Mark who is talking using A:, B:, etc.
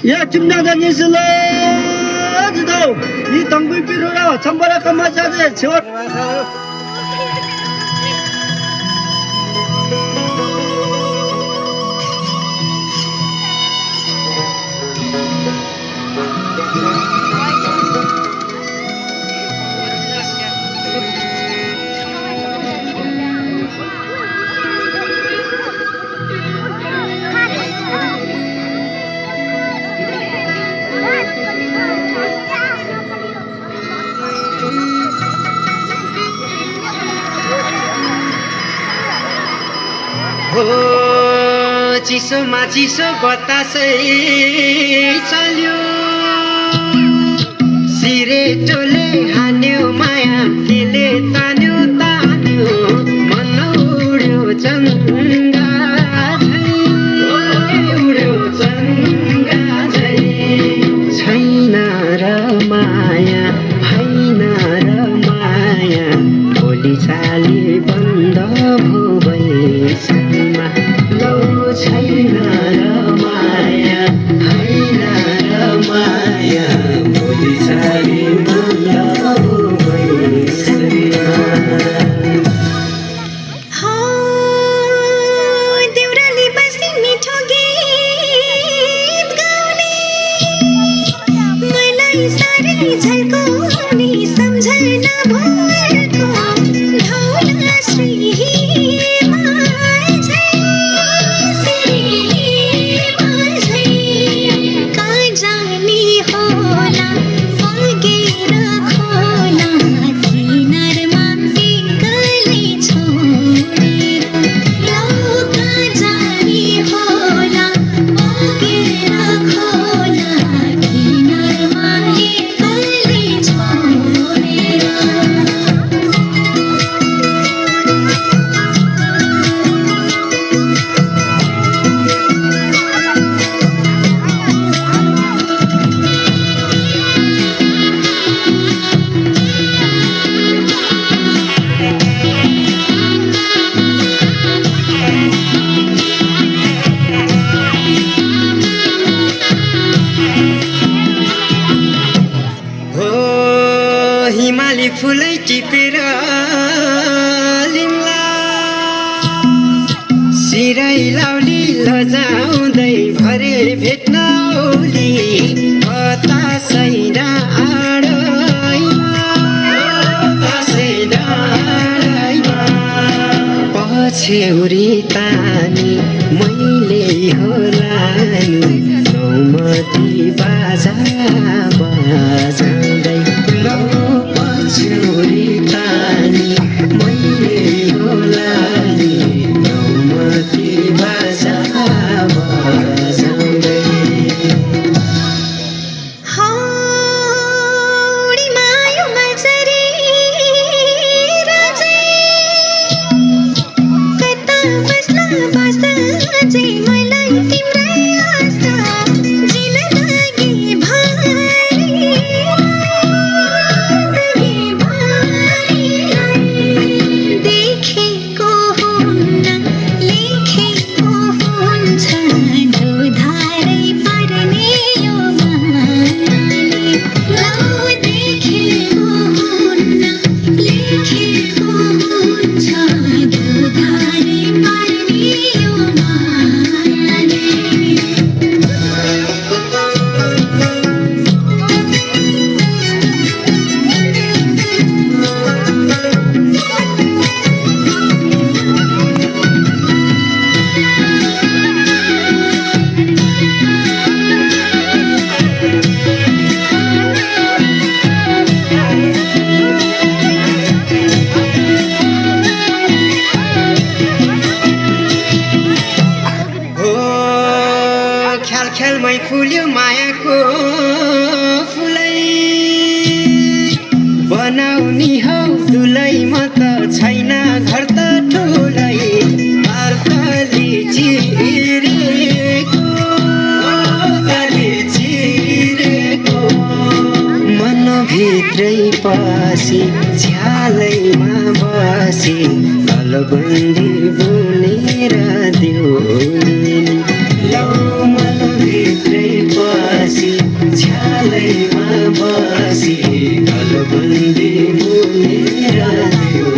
A: Ya kim나가 니슬러 지도 이 동굴 비로라 참바라 까마자제 저
B: चिसोमा चिसो बतासै चल्यो सिरेटोले हान्यो माया त्यसले तान्यो तान्यो मन उड्यो चङ्गा उड्यो चङ्गा छैन र माया होइन र माया भोलि चाली बन्द भो भैसमा लौ छैन र माया होइन र माया भोलि चाली बन्द भो भैसमा
C: देउराली बसी मिठो गीत गाउने मलाई साह्रै झल्काउने सम्झना भरको ढौला श्रीमा कहाँ जाने होला फगेर खोला किनारमा एक्लै छोडेर लौ कहाँ जाने होला फगेर खोला किनारमा एक्लै छोडेर
B: हो हिमाली फुलै टिपेर लिम्ला सिरै लाउली लजाउँदै भरे भेट्न औली बतासै डाँडैमा पछ्यौरी तानी मैले होला नि नौमती बाजा बजाउँदै लौ पछ्यौरी तानी मैले होला नि नौमती बाजा बजाउँदै
C: हौडी मायो मजरी राजे कता बस्न बस्दै मलाई तिम्रै आशा जिन लागे भारी देखेको हुन्न लेखेको हुन्छ धोधारै पर्ने यो मायाले लौ देखेको हुन्न लेखेको हुन्छ धोधारै पर्ने यो मायाले
B: हो ख्याल ख्यालमै फुल्यो मायाको फुलै बनाउनी हौ दुलै म त छैन घर त ठुलै अर्कली चिरेको मनभित्रै पसी झ्यालैमा बसी अलबन्दी बुनेर दिउ लौ मनभित्रै बसी घरबन्दी हुने रात हो।